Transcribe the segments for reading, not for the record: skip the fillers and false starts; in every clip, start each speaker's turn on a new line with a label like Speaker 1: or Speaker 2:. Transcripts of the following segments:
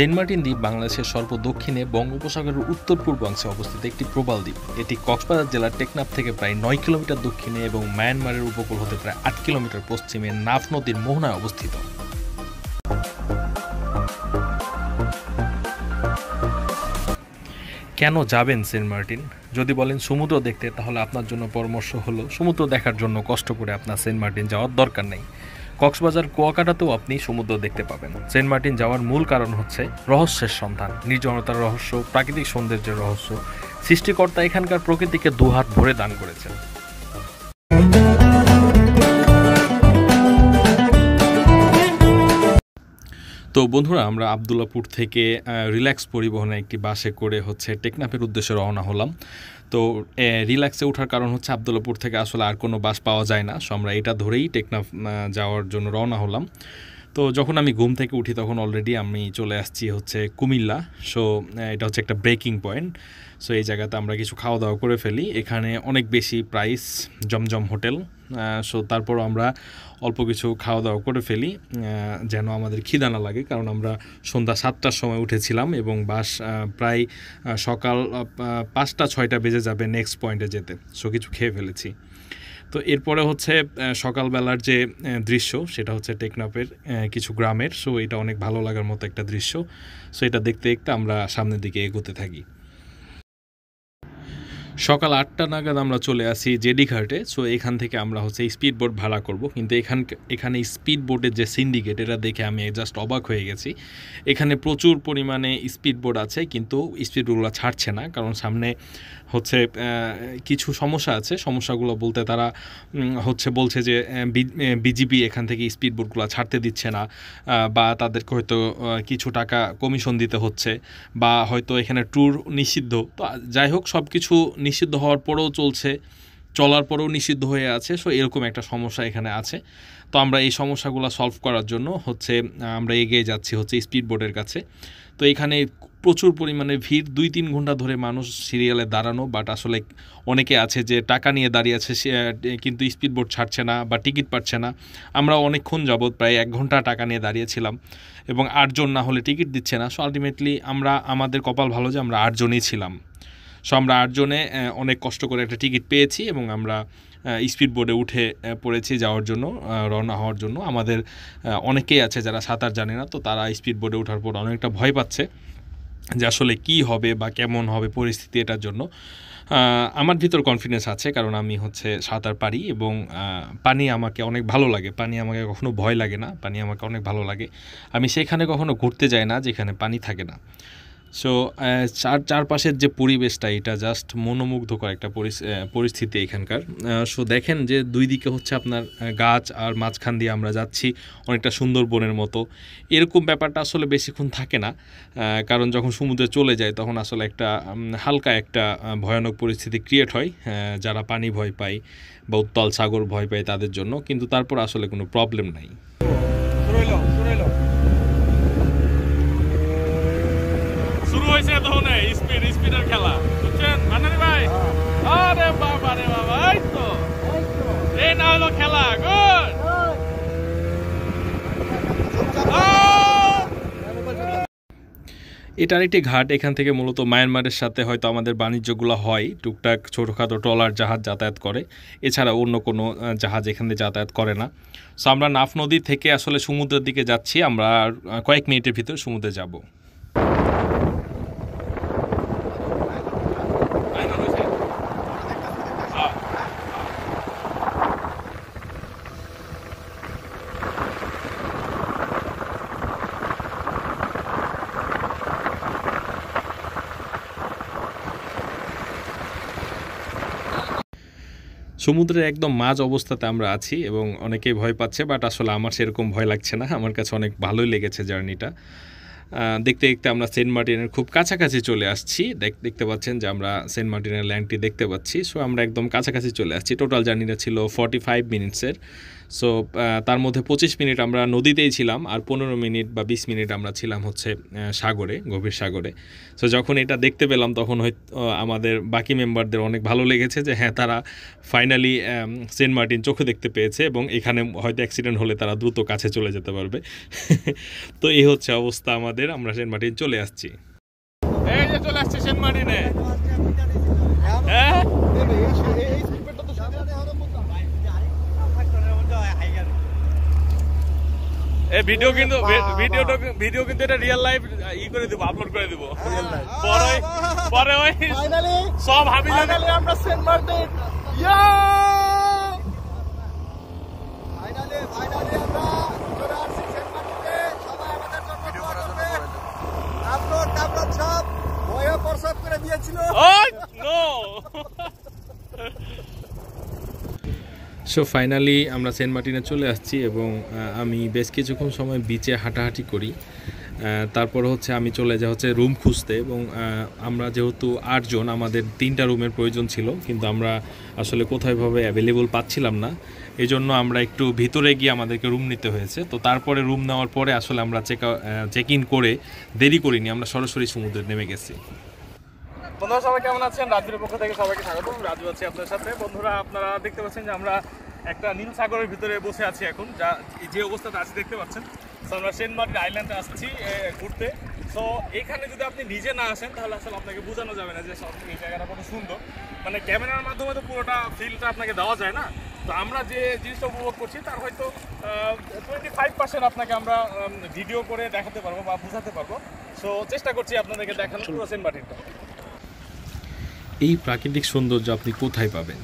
Speaker 1: Saint Martin দ্বীপ বাংলাদেশের সর্বদক্ষিণে বঙ্গোপসাগরের উত্তর পূর্বাংশে অবস্থিত একটি প্রবাল দ্বীপ। এটি কক্সবাজার জেলার টেকনাফ থেকে প্রায় 9 কিলোমিটার দক্ষিণে এবং মায়ানমারের উপকূল হতে প্রায় 8 কিলোমিটার পশ্চিমে নাফ নদীর মোহনায় অবস্থিত। কেন যাবেন সেন্ট মার্টিন? যদি বলেন সমুদ্র দেখতে, তাহলে আপনার জন্য পরামর্শ হলো সমুদ্র দেখার জন্য কষ্ট করে আপনার সেন্ট মার্টিন যাওয়ার দরকার নেই। কক্সবাজার কুয়াকাটাতেও আপনি সমুদ্র দেখতে পাবেন। সেন্ট মার্টিন যাওয়ার মূল কারণ হচ্ছে রহস্যের সন্ধান, নির্জনতার রহস্য, প্রাকৃতিক সৌন্দর্যের রহস্য। সৃষ্টিকর্তা এখানকার প্রকৃতিকে দুহাত ভরে দান করেছেন। তো বন্ধুরা, আমরা আবদুল্লাপুর থেকে রিল্যাক্স পরিবহনে একটি বাসে করে টেকনাফের উদ্দেশ্যে রওনা হলাম। তো রিল্যাক্সে ওঠার কারণ হচ্ছে আবদুল্লাপুর থেকে আসলে আর কোনো বাস পাওয়া যায় না, সো আমরা এটা ধরেই টেকনাফ যাওয়ার জন্য রওনা হলাম। তো যখন আমি ঘুম থেকে উঠি তখন অলরেডি আমি চলে আসছি কুমিল্লা। সো এটা হচ্ছে একটা ব্রেকিং পয়েন্ট। সো এই জায়গাতে আমরা কিছু খাওয়া দাওয়া করে ফেলি। এখানে অনেক বেশি প্রাইস, জমজম হোটেল। সো তারপরও আমরা অল্প কিছু খাওয়া দাওয়া করে ফেলি যেন আমাদের খিদা না লাগে, কারণ আমরা সন্ধ্যা 7টার সময় উঠেছিলাম এবং বাস প্রায় সকাল 5টা-6টা বেজে যাবে নেক্সট পয়েন্টে যেতে। সো কিছু খেয়ে ফেলেছি। তো এরপরে সকালবেলার যে দৃশ্য, সেটা হচ্ছে টেকনাফের কিছু গ্রামের। সো এটা অনেক ভালো লাগার মতো একটা দৃশ্য। সো এটা দেখতে দেখতে আমরা সামনের দিকে এগোতে থাকি। সকাল 8টা নাগাদ আমরা চলে আসি জেডি ঘাটে। সো এখান থেকে আমরা স্পিড বোট ভাড়া করব, কিন্তু এখানে স্পিড বোটের যে সিন্ডিকেট, এটা দেখে আমি জাস্ট অবাক হয়ে গেছি। এখানে প্রচুর পরিমাণে স্পিড বোট আছে, কিন্তু স্পিড বোটগুলো ছাড়ছে না, কারণ সামনে কিছু সমস্যা আছে। সমস্যাগুলো বলতে তারা বলছে যে বিজিবি এখান থেকে স্পিড বোটগুলো ছাড়তে দিচ্ছে না, বা তাদেরকে হয়তো কিছু টাকা কমিশন দিতে হচ্ছে, বা হয়তো এখানে ট্যুর নিষিদ্ধ। তো যাই হোক, সব কিছু নিষিদ্ধ হওয়ার পরেও চলার পরেও নিষিদ্ধ হয়ে আছে। সো এরকম একটা সমস্যা এখানে আছে। তো আমরা এই সমস্যাগুলো সলভ করার জন্য আমরা এগিয়ে যাচ্ছি স্পিড বোটের কাছে। তো এখানে প্রচুর পরিমাণে ভিড়, 2-3 ঘন্টা ধরে মানুষ সিরিয়ালে দাঁড়ানো। বাট আসলে অনেকে আছে যে টাকা নিয়ে দাঁড়িয়ে আছে, কিন্তু স্পিড বোট ছাড়ছে না বা টিকিট পাচ্ছে না। আমরা অনেকক্ষণ যাবৎ প্রায় 1 ঘন্টা টাকা নিয়ে দাঁড়িয়েছিলাম এবং 8 জন না হলে টিকিট দিচ্ছে না। সো আলটিমেটলি আমাদের কপাল ভালো যে আমরা 8 জনই ছিলাম। সো আমরা 8 জনে অনেক কষ্ট করে একটা টিকিট পেয়েছি এবং আমরা স্পিড বোটে উঠে পড়েছি যাওয়ার জন্য, রওনা হওয়ার জন্য। আমাদের অনেকেই আছে যারা সাঁতার জানে না, তো তারা স্পিড বোটে ওঠার পর অনেকটা ভয় পাচ্ছে যে আসলে কী হবে বা কেমন হবে পরিস্থিতি। এটার জন্য আমার ভিতর কনফিডেন্স আছে, কারণ আমি সাঁতার পারি এবং পানি আমাকে অনেক ভালো লাগে। পানি আমাকে কখনো ভয় লাগে না, পানি আমাকে অনেক ভালো লাগে। আমি সেখানে কখনো ঘুরতে যাই না যেখানে পানি থাকে না। সো চারপাশের যে পরিবেশটা, এটা জাস্ট মনোমুগ্ধকর একটা পরিস্থিতি এখানকার। সো দেখেন যে দুই দিকে আপনার গাছ, আর মাঝখান দিয়ে আমরা যাচ্ছি অনেকটা সুন্দরবনের মতো। এরকম ব্যাপারটা আসলে বেশিক্ষণ থাকে না, কারণ যখন সমুদ্রে চলে যায় তখন আসলে একটা হালকা একটা ভয়ানক পরিস্থিতি ক্রিয়েট হয় যারা পানি ভয় পায় বা উত্তাল সাগর ভয় পায় তাদের জন্য, কিন্তু তারপর আসলে কোনো প্রবলেম নাই। স্পিডের খেলা, বুঝছেন মান্নানি ভাই? আরে বাবা রে বাবা, এই তো এই না হলো খেলা। গুড। এটার একটি ঘাট। এখান থেকে মূলত মায়ানমারের সাথে হয়তো আমাদের বাণিজ্যগুলো হয়, টুকটাক ছোটোখাটো ট্রলার জাহাজ যাতায়াত করে, এছাড়া অন্য কোনো জাহাজ এখানে যাতায়াত করে না। সো আমরা নাফ নদী থেকে আসলে সমুদ্রের দিকে যাচ্ছি। আমরা কয়েক মিনিটের ভিতর সমুদ্রে যাব। সমুদ্রের একদম মাঝ অবস্থাতে আমরা আছি এবং অনেকেই ভয় পাচ্ছে, বাট আসলে আমার সেরকম ভয় লাগছে না। আমার কাছে অনেক ভালোই লেগেছে জার্নিটা। দেখতে দেখতে আমরা সেন্ট মার্টিনের খুব কাছাকাছি চলে আসছি। দেখতে পাচ্ছেন যে আমরা সেন্ট মার্টিনের ল্যান্ডটি দেখতে পাচ্ছি। সো আমরা একদম কাছাকাছি চলে আসছি। টোটাল জার্নিটা ছিল 45 মিনিটসের। সো তার মধ্যে 25 মিনিট আমরা নদীতেই ছিলাম, আর 15 মিনিট বা 20 মিনিট আমরা ছিলাম হচ্ছে সাগরে, গভীর সাগরে। সো যখন এটা দেখতে পেলাম তখন হয়তো আমাদের বাকি মেম্বারদের অনেক ভালো লেগেছে যে হ্যাঁ, তারা ফাইনালি সেন্ট মার্টিন চোখে দেখতে পেয়েছে, এবং এখানে হয়তো অ্যাক্সিডেন্ট হলে তারা দ্রুত কাছে চলে যেতে পারবে। তো এই হচ্ছে অবস্থা আমাদের, আমরা সেন্ট মার্টিন চলে আসছি। এই যে চলে আসছে সেন্ট মার্টিনে। হ্যাঁ, এই ভিডিও কিন্তু এটা রিয়েল লাইফ করে দিব, আপলোড করে দিব। পরে ওই সব হাবি জানালে আমরা সেন্ট মার্টিন। সো ফাইনালি আমরা সেন্ট মার্টিনে চলে আসছি, এবং আমি বেশ কিছুক্ষণ সময় বিচে হাঁটাহাঁটি করি। তারপর হচ্ছে আমি চলে যাই হচ্ছে রুম খুঁজতে, এবং আমরা যেহেতু 8 জন, আমাদের 3টা রুমের প্রয়োজন ছিল, কিন্তু আমরা আসলে কোথায়ভাবে অ্যাভেলেবল পাচ্ছিলাম না। এই জন্য আমরা একটু ভিতরে গিয়ে আমাদেরকে রুম নিতে হয়েছে। তো তারপরে রুম নেওয়ার পরে আসলে আমরা চেক ইন করে দেরি করিনি, আমরা সরাসরি সমুদ্রে নেমে গেছি। বন্ধুরা সবাই কেমন আছেন? রাজুর পক্ষ থেকে সবাইকে স্বাগত। রাজু আছি আপনার সাথে। বন্ধুরা আপনারা দেখতে পাচ্ছেন যে আমরা একটা নীল সাগরের ভিতরে বসে আছি এখন, যে অবস্থাতে আছি দেখতে পাচ্ছেন। তো আমরা সেন্ট মার্টিন আইল্যান্ডে আসছি ঘুরতে। সো এখানে যদি আপনি নিজে না আসেন তাহলে আসলে আপনাকে বোঝানো যাবে না যে এই জায়গাটা কত সুন্দর। মানে ক্যামেরার মাধ্যমে তো পুরোটা ফিলটা আপনাকে দেওয়া যায় না। তো আমরা যে জিনিসটা উপভোগ করছি তার হয়তো 25% আপনাকে আমরা ভিডিও করে দেখাতে পারবো বা বোঝাতে পারবো। সো চেষ্টা করছি আপনাদেরকে দেখানোর পুরো সেন্ট মার্টিনটা। এই প্রাকৃতিক সৌন্দর্য আপনি কোথায় পাবেন?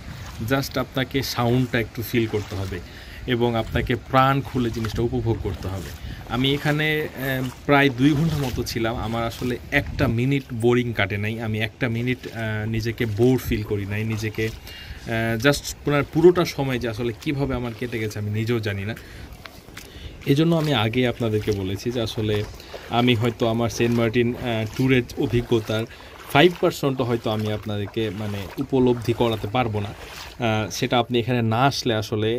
Speaker 1: জাস্ট আপনাকে সাউন্ডটা একটু ফিল করতে হবে, এবং আপনাকে প্রাণ খুলে জিনিসটা উপভোগ করতে হবে। আমি এখানে প্রায় 2 ঘন্টা মতো ছিলাম, আমার আসলে একটা মিনিট বোরিং কাটে নাই, আমি একটা মিনিট নিজেকে বোর ফিল করি নাই, নিজেকে জাস্ট পুরোটা সময় যে আসলে কীভাবে আমার কেটে গেছে আমি নিজেও জানি না। এজন্য আমি আগে আপনাদেরকে বলেছি যে আসলে আমি হয়তো আমার সেন্ট মার্টিন ট্যুরের অভিজ্ঞতার 5% হয়তো আমি আপনাদেরকে মানে উপলব্ধি করাতে পারবো না। সেটা আপনি এখানে না আসলে আসলে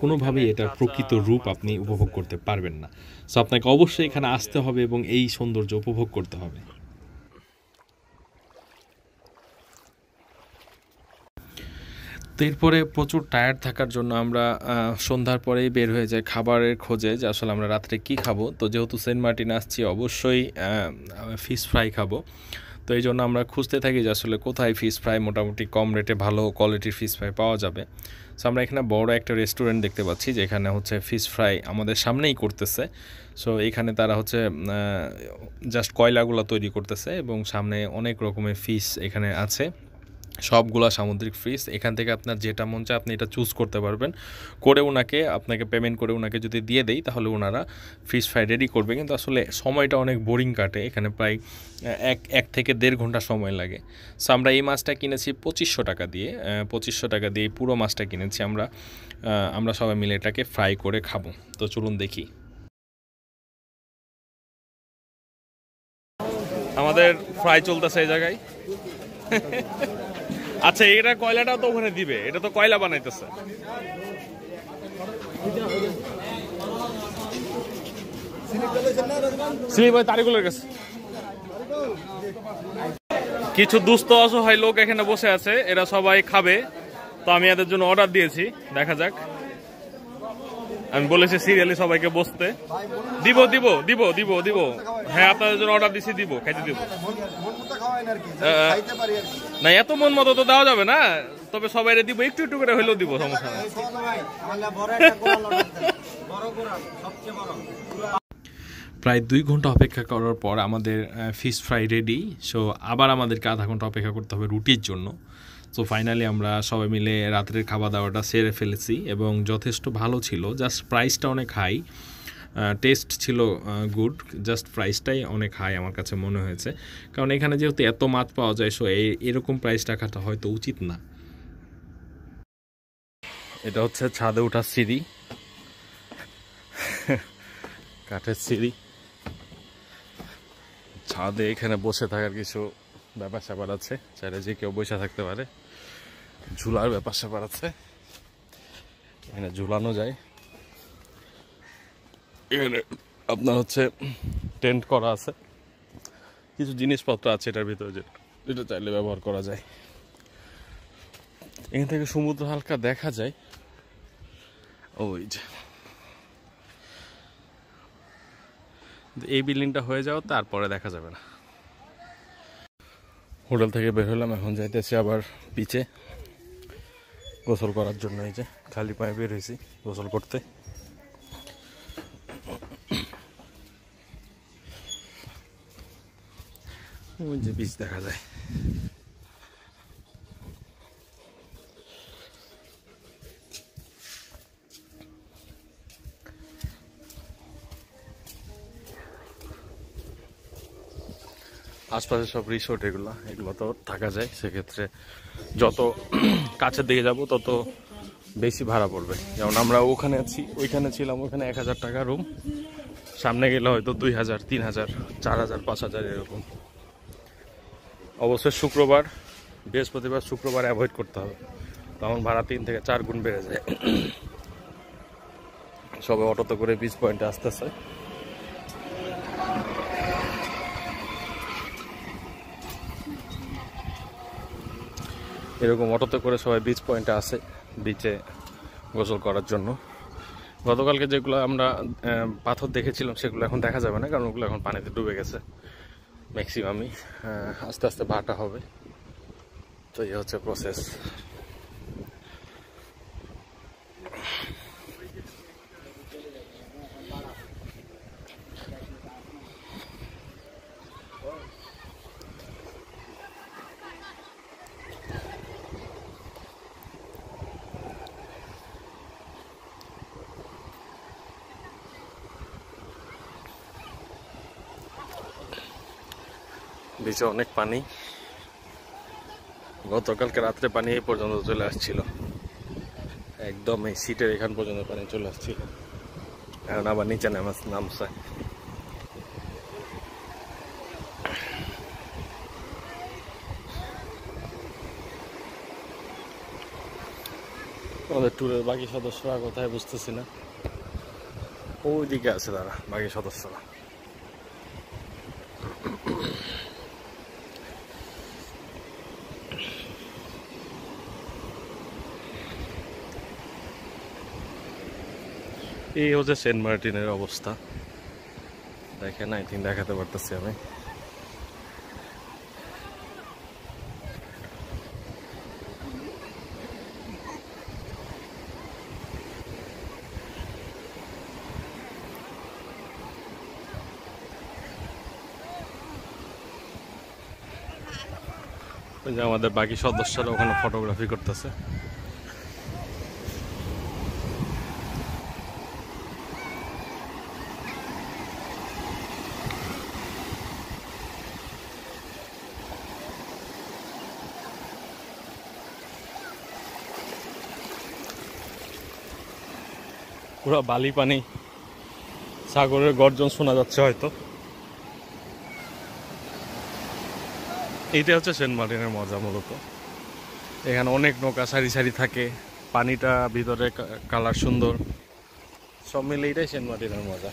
Speaker 1: কোনোভাবেই এটার প্রকৃত রূপ আপনি উপভোগ করতে পারবেন না। সো আপনাকে অবশ্যই এখানে আসতে হবে এবং এই সৌন্দর্য উপভোগ করতে হবে। তো এরপরে প্রচুর টায়ার্ড থাকার জন্য আমরা সন্ধ্যার পরেই বের হয়ে যাই খাবারের খোঁজে, যে আসলে আমরা রাত্রে কী খাবো। তো যেহেতু সেন্ট মার্টিন আসছি অবশ্যই ফিশ ফ্রাই খাবো। তো এই জন্য আমরা খুঁজতে থাকি যে আসলে কোথায় ফিশ ফ্রাই মোটামুটি কম রেটে ভালো কোয়ালিটির ফিশ ফ্রাই পাওয়া যাবে। সো আমরা এখানে বড় একটা রেস্টুরেন্ট দেখতে পাচ্ছি যেখানে হচ্ছে ফিশ ফ্রাই আমাদের সামনেই করতেছে। সো এখানে তারা হচ্ছে জাস্ট কয়লাগুলো তৈরি করতেছে, এবং সামনে অনেক রকমের ফিশ এখানে আছে, সবগুলা সামুদ্রিক ফিশ। এখান থেকে আপনার যেটা মন চায় আপনি এটা চুজ করতে পারবেন, করে আপনাকে পেমেন্ট করে ওনাকে যদি দিয়ে দেই তাহলে ওনারা ফিশ ফ্রাই রেডি করবে। কিন্তু আসলে সময়টা অনেক বোরিং কাটে, এখানে প্রায় 1 থেকে 1.5 ঘন্টা সময় লাগে। সো আমরা এই মাছটা কিনেছি 2500 টাকা দিয়ে, 2500 টাকা দিয়ে পুরো মাছটা কিনেছি আমরা সবাই মিলে এটাকে ফ্রাই করে খাবো। তো চলুন দেখি। আমাদের ফ্রাই চলতেছে এই জায়গায়। আচ্ছা, এটা কয়লাটাও তো ওখানে দিবে, এটা তো কয়লা বানাইতেছে। কিছু দুস্থ অসহায় লোক এখানে বসে আছে, এরা সবাই খাবে। তো আমি এদের জন্য অর্ডার দিয়েছি, দেখা যাক। আমি বলেছি সিরিয়ালি সবাইকে বসতে। দিব দিব দিব দিব দিব হ্যাঁ, আপনাদের জন্য অর্ডার দিছি, দিব, খাইতে দিব। না, এত মন মতো তো দেওয়া যাবে না, তবে সবাই দিব, একটু একটু করে হইলেও দিব, সমস্যা নেই। প্রায় 2 ঘন্টা অপেক্ষা করার পর আমাদের ফিশ ফ্রাই রেডি। সো আবার আমাদেরকে আধা ঘন্টা অপেক্ষা করতে হবে রুটির জন্য। সো ফাইনালি আমরা সবাই মিলে রাত্রের খাওয়া দাওয়াটা সেরে ফেলেছি, এবং যথেষ্ট ভালো ছিল। জাস্ট প্রাইসটা অনেক হাই, টেস্ট ছিল গুড, জাস্ট প্রাইসটাই অনেক হাই আমার কাছে মনে হয়েছে। কারণ এখানে যেহেতু এত মাছ পাওয়া যায়, সো এরকম প্রাইস রাখাটা হয়তো উচিত না। এটা হচ্ছে ছাদে ওঠার সিঁড়ি, কাঠের সিঁড়ি। ছাদে এখানে বসে থাকার কিছু ব্যাপার স্যাপার আছে, চাইলে যে কেউ বসে থাকতে পারে। ঝুলার ব্যাপার স্যাপার আছে, এখানে ঝুলানো যায়। এখানে আপনার হচ্ছে টেন্ট করা আছে, কিছু জিনিসপত্র আছে এটার ভিতরে, যেটা চাইলে ব্যবহার করা যায়। এখান থেকে সমুদ্র হালকা দেখা যায়, ওই যে এই বিল্ডিংটা হয়ে যাও, তারপরে দেখা যাবে না। হোটেল থেকে বের হলাম, এখন যাইতেছি আবার বিচে গোসল করার জন্য। এই যে খালি পায়ে বের হয়েছি গোসল করতে। ওই যে বিচ দেখা যায়। আশপাশে সব রিসোর্ট, এগুলো তো থাকা যায়। সেক্ষেত্রে যত কাছের দিকে যাব তত বেশি ভাড়া পড়বে। যেমন আমরা ওইখানে ছিলাম, ওইখানে 1000 টাকা রুম, সামনে গেলে হয়তো 2000, 3000, 4000, 5000 এরকম। অবশ্যই শুক্রবার, বৃহস্পতিবার, শুক্রবার অ্যাভয়েড করতে হবে, তখন ভাড়া 3 থেকে 4 গুণ বেড়ে যায়। সবাই অটোতে করে বিচ পয়েন্টে আসতেছে। এরকম অটোতে করে সবাই বিচ পয়েন্টে আসে বিচে গোসল করার জন্য। গতকালকে যেগুলো আমরা পাথর দেখেছিলাম সেগুলো এখন দেখা যাবে না, কারণ ওগুলো এখন পানিতে ডুবে গেছে ম্যাক্সিমামই। আস্তে আস্তে ভাটা হবে, তো এই হচ্ছে প্রসেস। বিচে অনেক পানি, গতকালকে রাত্রে পানি এই পর্যন্ত চলে আসছিল, একদম এই সিটের এখান পর্যন্ত পানি চলে আসছিল। এখন আবার নিচে নামছে। আমাদের ট্যুরের বাকি সদস্যরা কোথায় বুঝতেছি না, ওইদিকে আছে তারা বাকি সদস্যরা। এই হচ্ছে সেন্ট মার্টিনের অবস্থা, দেখেন, আই থিঙ্ক দেখাতে পারতেছি আমি। ওই যে আমাদের বাকি সদস্যরা ওখানে ফটোগ্রাফি করতেছে। পুরো বালি পানি, সাগরের গর্জন শোনা যাচ্ছে হয়তো। এইটা হচ্ছে সেন্ট মার্টিনের মজা মূলত। এখানে অনেক নৌকা সারি সারি থাকে, পানিটা ভিতরে কালার সুন্দর, সব মিলে এটাই সেন্ট মার্টিনের মজা।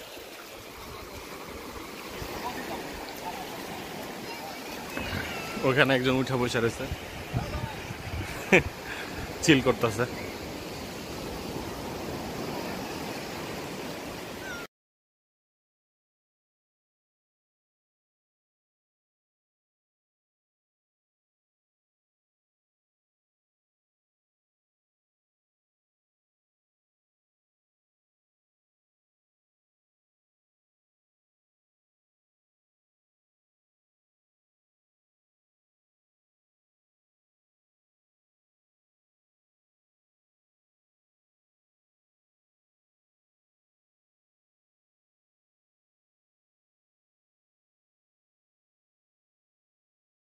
Speaker 1: ওখানে একজন উঠে বসে রয়েছে, চিল করতেছে।